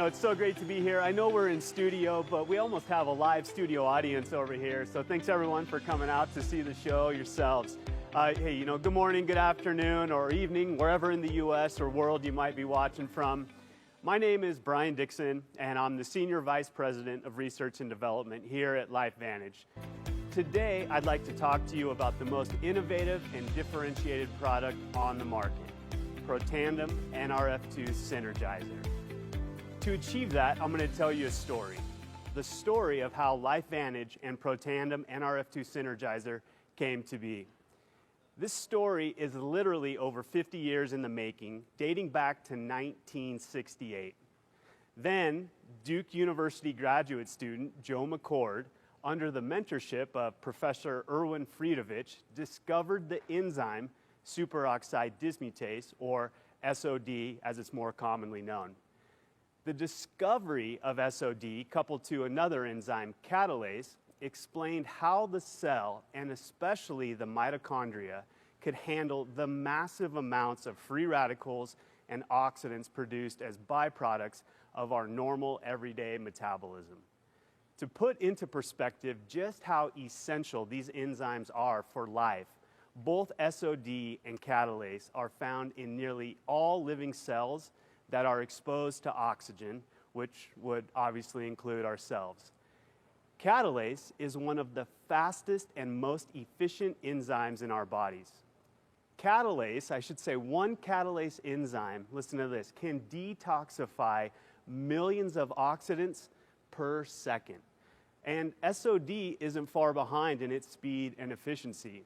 know, it's so great to be here. I know we're in studio, but we almost have a live studio audience over here. So thanks everyone for coming out to see the show yourselves. Hey, you know, good morning, good afternoon, or evening, wherever in the U.S. or world you might be watching from. My name is Brian Dixon, and I'm the Senior Vice President of Research and Development here at LifeVantage. Today, I'd like to talk to you about the most innovative and differentiated product on the market, Protandim NRF2 Synergizer. To achieve that, I'm going to tell you a story. The story of how LifeVantage and Protandim NRF2 Synergizer came to be. This story is literally over 50 years in the making, dating back to 1968. Then, Duke University graduate student Joe McCord, under the mentorship of Professor Erwin Friedovich, discovered the enzyme superoxide dismutase, or SOD as it's more commonly known. The discovery of SOD, coupled to another enzyme, catalase, explained how the cell, and especially the mitochondria, could handle the massive amounts of free radicals and oxidants produced as byproducts of our normal everyday metabolism. To put into perspective just how essential these enzymes are for life, both SOD and catalase are found in nearly all living cells that are exposed to oxygen, which would obviously include ourselves. Catalase is one of the fastest and most efficient enzymes in our bodies. Catalase, I should say one catalase enzyme, listen to this, can detoxify millions of oxidants per second. And SOD isn't far behind in its speed and efficiency.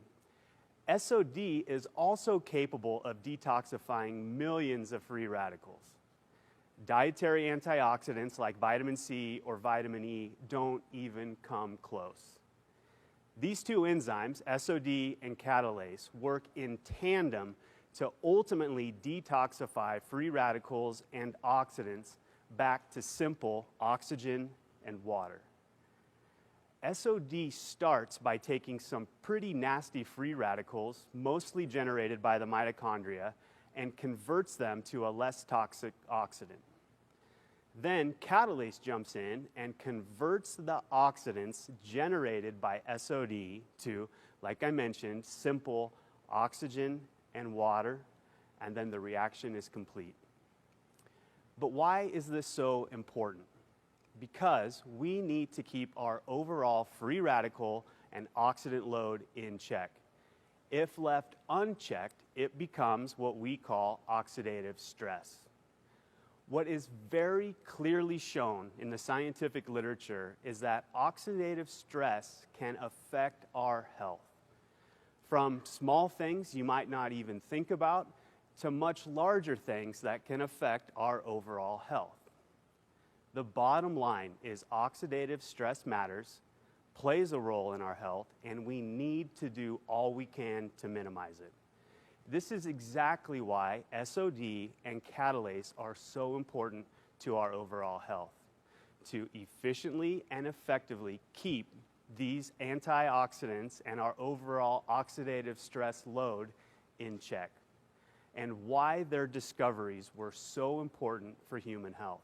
SOD is also capable of detoxifying millions of free radicals. Dietary antioxidants like vitamin C or vitamin E don't even come close. These two enzymes, SOD and catalase, work in tandem to ultimately detoxify free radicals and oxidants back to simple oxygen and water. SOD starts by taking some pretty nasty free radicals, mostly generated by the mitochondria, and converts them to a less toxic oxidant. Then catalase jumps in and converts the oxidants generated by SOD to, like I mentioned, simple oxygen and water, and then the reaction is complete. But why is this so important? Because we need to keep our overall free radical and oxidant load in check. If left unchecked, it becomes what we call oxidative stress. What is very clearly shown in the scientific literature is that oxidative stress can affect our health. From small things you might not even think about to much larger things that can affect our overall health. The bottom line is oxidative stress matters, plays a role in our health, and we need to do all we can to minimize it. This is exactly why SOD and catalase are so important to our overall health. To efficiently and effectively keep these antioxidants and our overall oxidative stress load in check, and why their discoveries were so important for human health.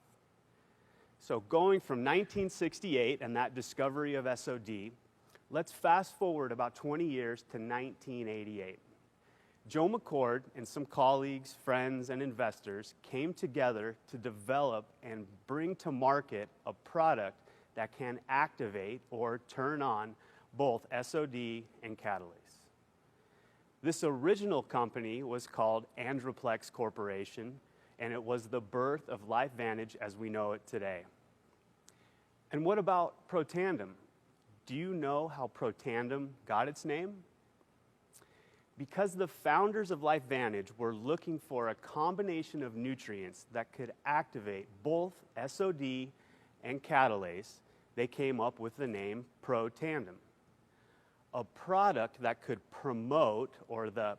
So going from 1968 and that discovery of SOD, let's fast forward about 20 years to 1988. Joe McCord and some colleagues, friends, and investors came together to develop and bring to market a product that can activate or turn on both SOD and catalase. This original company was called Androplex Corporation, and it was the birth of LifeVantage as we know it today. And what about Protandim? Do you know how Protandim got its name? Because the founders of LifeVantage were looking for a combination of nutrients that could activate both SOD and catalase, they came up with the name Protandim. A product that could promote, or the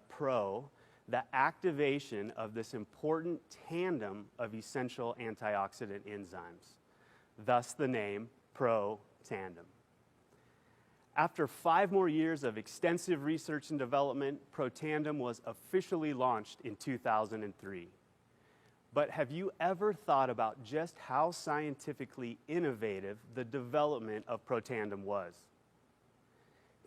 activation of this important tandem of essential antioxidant enzymes. Thus the name Protandim. After 5 more years of extensive research and development, Protandim was officially launched in 2003. But have you ever thought about just how scientifically innovative the development of Protandim was?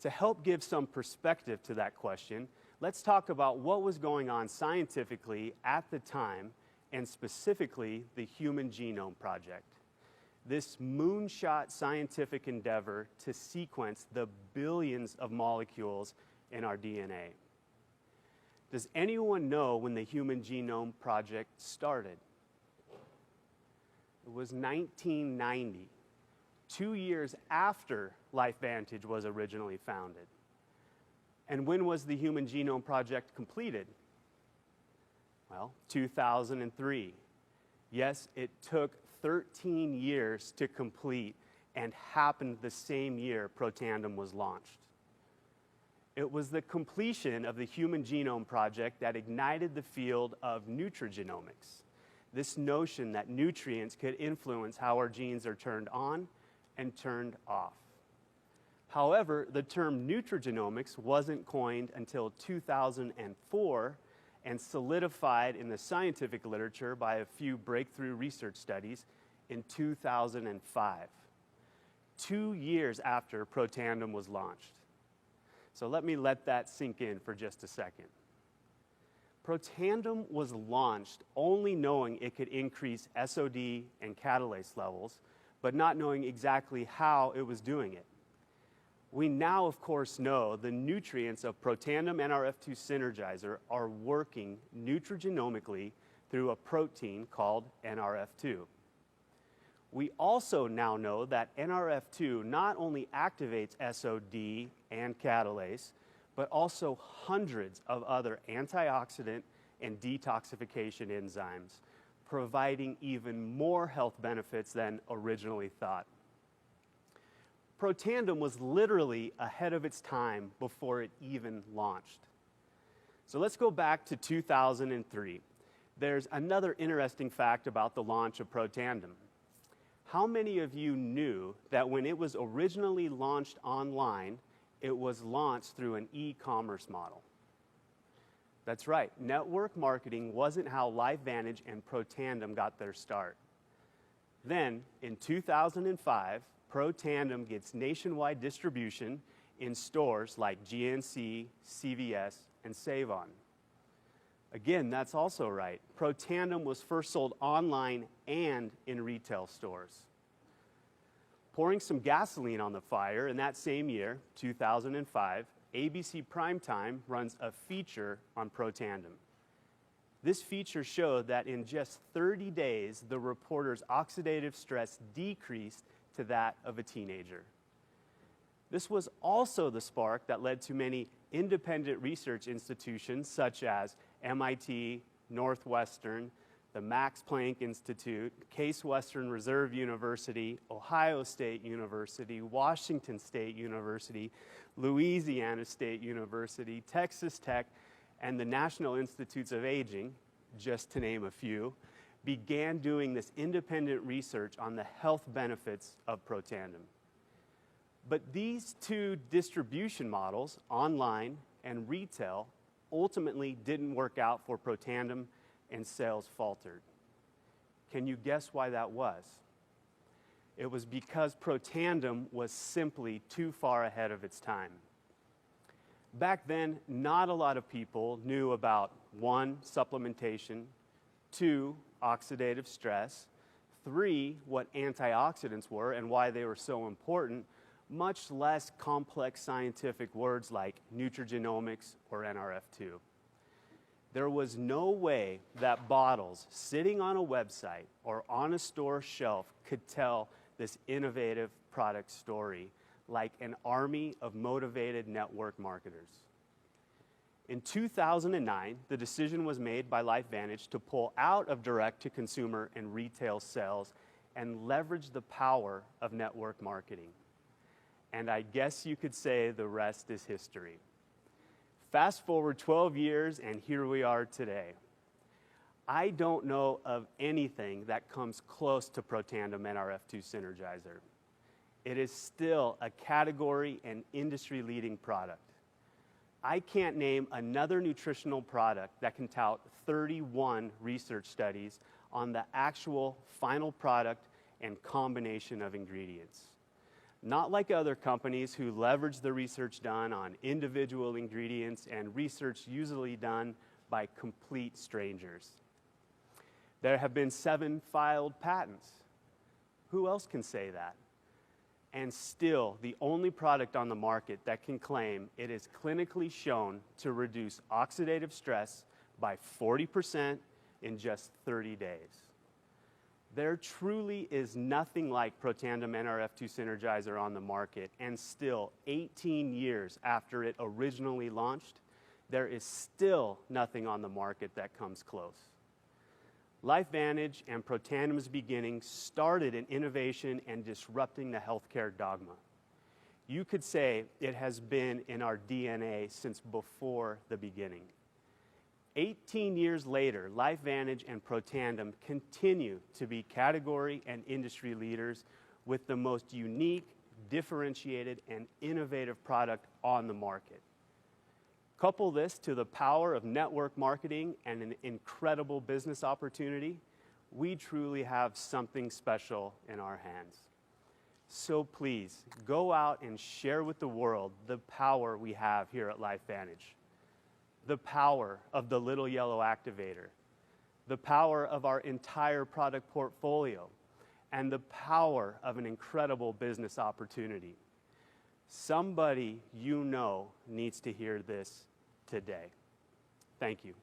To help give some perspective to that question, let's talk about what was going on scientifically at the time, and specifically the Human Genome Project. This moonshot scientific endeavor to sequence the billions of molecules in our DNA. Does anyone know when the Human Genome Project started? It was 1990, 2 years after LifeVantage was originally founded. And when was the Human Genome Project completed? Well, 2003. Yes, it took 13 years to complete and happened the same year Protandim was launched. It was the completion of the Human Genome Project that ignited the field of nutrigenomics, this notion that nutrients could influence how our genes are turned on and turned off. However, the term nutrigenomics wasn't coined until 2004 and solidified in the scientific literature by a few breakthrough research studies in 2005, 2 years after Protandim was launched. So let me let that sink in for just a second. Protandim was launched only knowing it could increase SOD and catalase levels, but not knowing exactly how it was doing it. We now, of course, know the nutrients of Protandim NRF2 Synergizer are working nutrigenomically through a protein called NRF2. We also now know that NRF2 not only activates SOD and catalase, but also hundreds of other antioxidant and detoxification enzymes, providing even more health benefits than originally thought. Protandim was literally ahead of its time before it even launched. So let's go back to 2003. There's another interesting fact about the launch of Protandim. How many of you knew that when it was originally launched online, it was launched through an e-commerce model? That's right, network marketing wasn't how LifeVantage and Protandim got their start. Then, in 2005, Protandim gets nationwide distribution in stores like GNC, CVS, and Save-On. Again, that's also right. Protandim was first sold online and in retail stores. Pouring some gasoline on the fire, in that same year, 2005, ABC Primetime runs a feature on Protandim. This feature showed that in just 30 days, the reporter's oxidative stress decreased to that of a teenager. This was also the spark that led to many independent research institutions such as MIT, Northwestern, the Max Planck Institute, Case Western Reserve University, Ohio State University, Washington State University, Louisiana State University, Texas Tech, and the National Institutes of Aging, just to name a few, began doing this independent research on the health benefits of Protandim. But these two distribution models, online and retail, ultimately didn't work out for Protandim and sales faltered. Can you guess why that was? It was because Protandim was simply too far ahead of its time. Back then, not a lot of people knew about 1, supplementation, 2, oxidative stress, 3, what antioxidants were and why they were so important, much less complex scientific words like nutrigenomics or NRF2. There was no way that bottles sitting on a website or on a store shelf could tell this innovative product story like an army of motivated network marketers. In 2009, the decision was made by LifeVantage to pull out of direct-to-consumer and retail sales and leverage the power of network marketing. And I guess you could say the rest is history. Fast forward 12 years, and here we are today. I don't know of anything that comes close to Protandim NRF2 Synergizer. It is still a category and industry-leading product. I can't name another nutritional product that can tout 31 research studies on the actual final product and combination of ingredients. Not like other companies who leverage the research done on individual ingredients and research usually done by complete strangers. There have been 7 filed patents. Who else can say that? And still, the only product on the market that can claim it is clinically shown to reduce oxidative stress by 40% in just 30 days. There truly is nothing like Protandim NRF2 Synergizer on the market, and still 18 years after it originally launched, there is still nothing on the market that comes close. LifeVantage and Protandim's beginning started in innovation and disrupting the healthcare dogma. You could say it has been in our DNA since before the beginning. 18 years later, LifeVantage and Protandim continue to be category and industry leaders with the most unique, differentiated, and innovative product on the market. Couple this to the power of network marketing and an incredible business opportunity, we truly have something special in our hands. So please, go out and share with the world the power we have here at LifeVantage. The power of the little yellow activator, the power of our entire product portfolio, and the power of an incredible business opportunity. Somebody you know needs to hear this today. Thank you.